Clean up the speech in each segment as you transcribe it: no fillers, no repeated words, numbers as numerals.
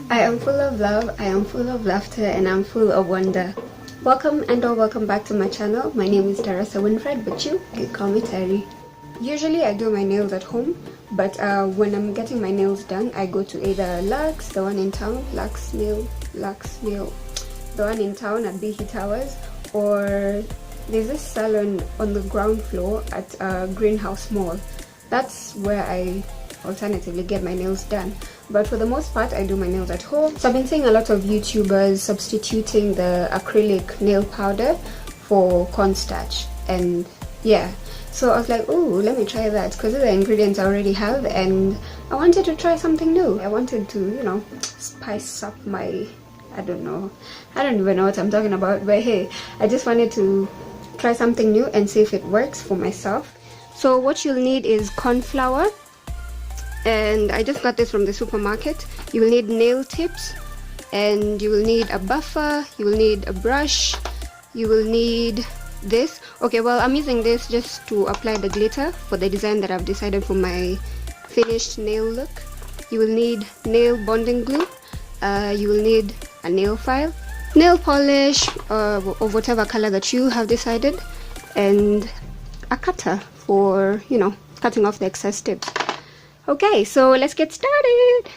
I am full of love, I am full of laughter, and I'm full of wonder. Welcome or welcome back to my channel. My name is Terri Winfred, but you can call me Terri. Usually I do my nails at home, but when I'm getting my nails done, I go to either Lux, the one in town, Lux Nail, the one in town at Behe Towers, or there's this salon on the ground floor at Greenhouse Mall. That's where I alternatively get my nails done, but for the most part I do my nails at home. So I've been seeing a lot of YouTubers substituting the acrylic nail powder for cornstarch, and yeah, so I was like, oh, let me try that, because of the ingredients I already have, and I wanted to try something new. I wanted to, you know, spice up my, I don't even know what I'm talking about, but hey, I just wanted to try something new and see if it works for myself. So what you'll need is corn flour, and I just got this from the supermarket. You will need nail tips, and you will need a buffer, you will need a brush, you will need this. Okay, well, I'm using this just to apply the glitter for the design that I've decided for my finished nail look. You will need nail bonding glue, you will need a nail file, nail polish, of whatever color that you have decided, and a cutter for, you know, cutting off the excess tips. Okay, so let's get started.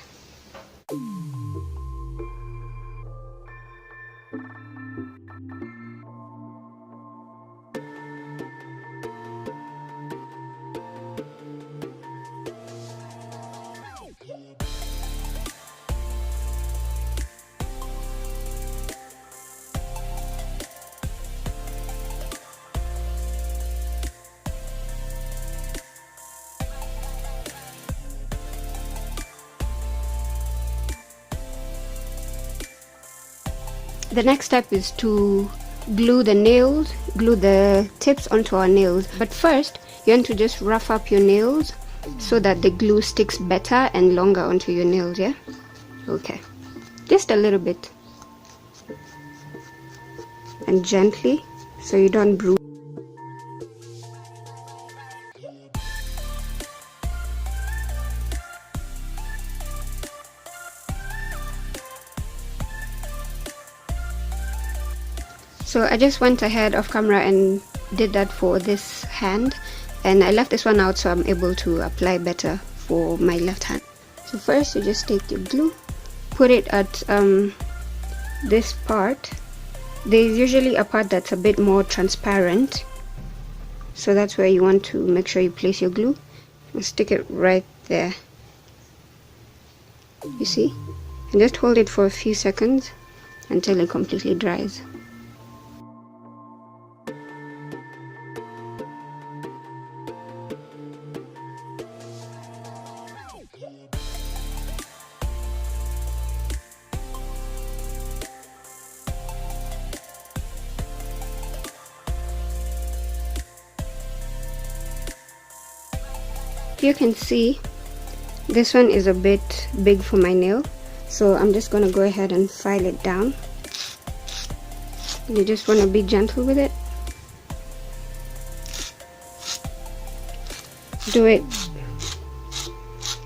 The next step is to glue the tips onto our nails. But first, you want to just rough up your nails so that the glue sticks better and longer onto your nails, yeah? Okay. Just a little bit. And gently, so you don't bruise. So I just went ahead off camera and did that for this hand, and I left this one out so I'm able to apply better for my left hand. So first you just take your glue, put it at this part. There's usually a part that's a bit more transparent, so that's where you want to make sure you place your glue and stick it right there, you see, and just hold it for a few seconds until it completely dries. You can see this one is a bit big for my nail, so I'm just gonna go ahead and file it down. You just want to be gentle with it. Do it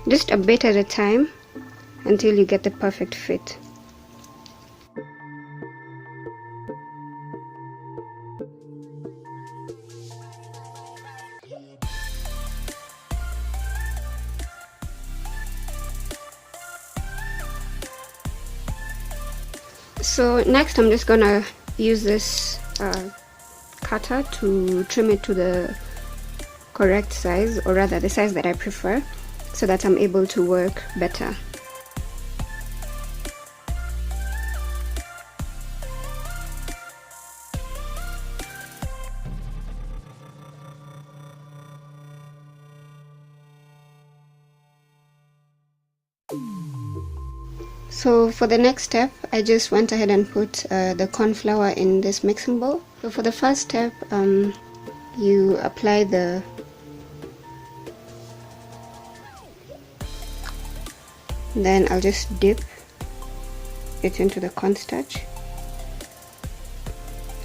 just a bit at a time until you get the perfect fit. So next I'm just gonna use this cutter to trim it to the correct size, or rather the size that I prefer, so that I'm able to work better. So for the next step, I just went ahead and put the corn flour in this mixing bowl. So for the first step, you apply the then I'll just dip it into the cornstarch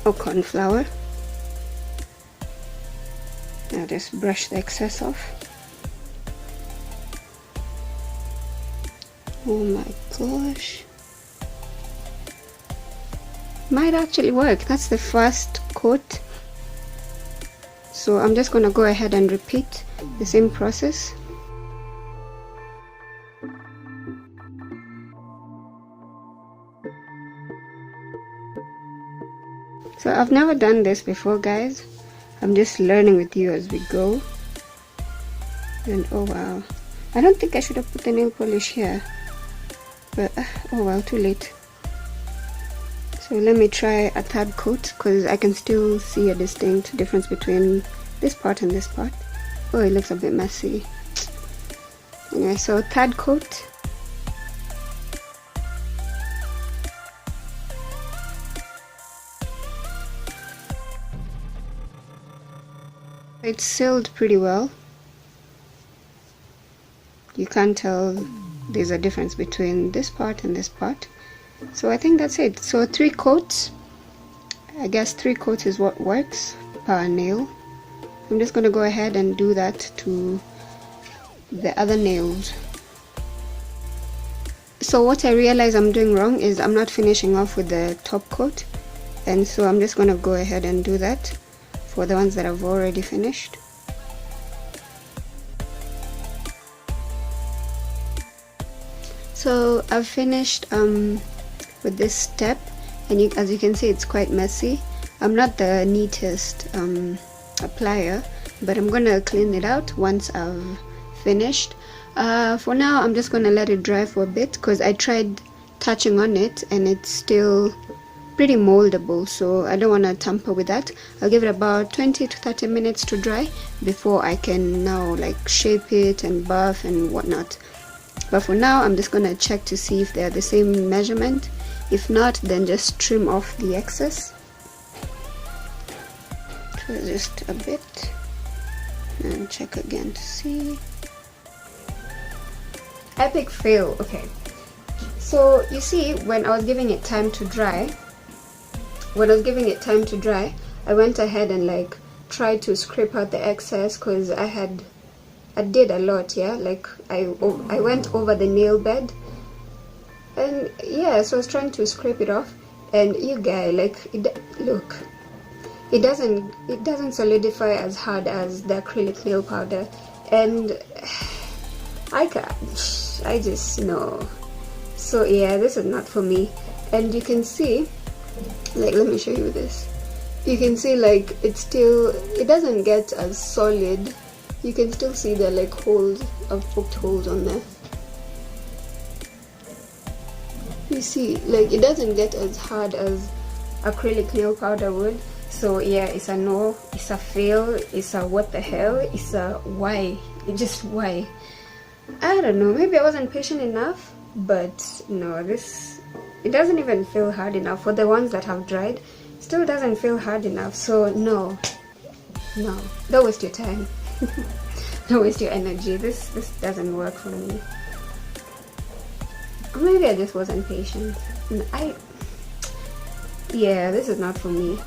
or corn flour. I'll just brush the excess off. Oh my gosh. Might actually work. That's the first coat. So I'm just gonna go ahead and repeat the same process. So I've never done this before, guys. I'm just learning with you as we go. And oh wow, I don't think I should have put the nail polish here, but oh well, too late. So let me try a third coat, because I can still see a distinct difference between this part and this part. Oh, it looks a bit messy. Anyway, so third coat. It's sealed pretty well. You can't tell there's a difference between this part and this part. So I think that's it. So 3 coats. I guess 3 coats is what works per nail. I'm just going to go ahead and do that to the other nails. So what I realize I'm doing wrong is I'm not finishing off with the top coat, and so I'm just going to go ahead and do that for the ones that I've already finished. So I've finished with this step, and as you can see, it's quite messy. I'm not the neatest applier, but I'm gonna clean it out once I've finished. For now, I'm just gonna let it dry for a bit, because I tried touching on it and it's still pretty moldable, so I don't want to tamper with that. I'll give it about 20 to 30 minutes to dry before I can now like shape it and buff and whatnot. But for now, I'm just gonna check to see if they're the same measurement. If not, then just trim off the excess. So just a bit, and check again to see. Epic fail. Okay, so you see, when I was giving it time to dry, I went ahead and like tried to scrape out the excess, because I did a lot, yeah, like I went over the nail bed, and yeah, so I was trying to scrape it off, and you guys, like, look, it doesn't solidify as hard as the acrylic nail powder, and I just know. So yeah, this is not for me. And you can see, like, let me show you this. You can see like it doesn't get as solid. You can still see the like holes, I've poked holes on there. You see, like, it doesn't get as hard as acrylic nail powder would. So yeah, it's a no, it's a fail, it's a what the hell, it's a why. Just why? I don't know, maybe I wasn't patient enough, but no, it doesn't even feel hard enough. For the ones that have dried, still doesn't feel hard enough. So no, don't waste your time. Don't waste your energy. This doesn't work for me. Or maybe I just wasn't patient. Yeah, this is not for me.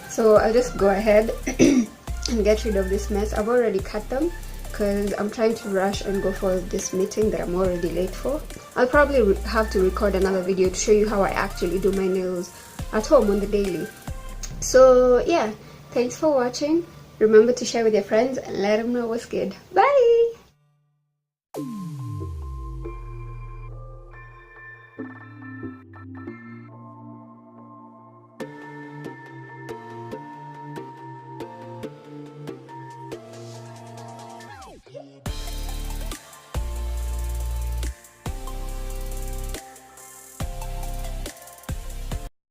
So I'll just go ahead and get rid of this mess. I've already cut them, because I'm trying to rush and go for this meeting that I'm already late for. I'll probably have to record another video to show you how I actually do my nails at home on the daily. So yeah, thanks for watching. Remember to share with your friends and let them know what's good. Bye!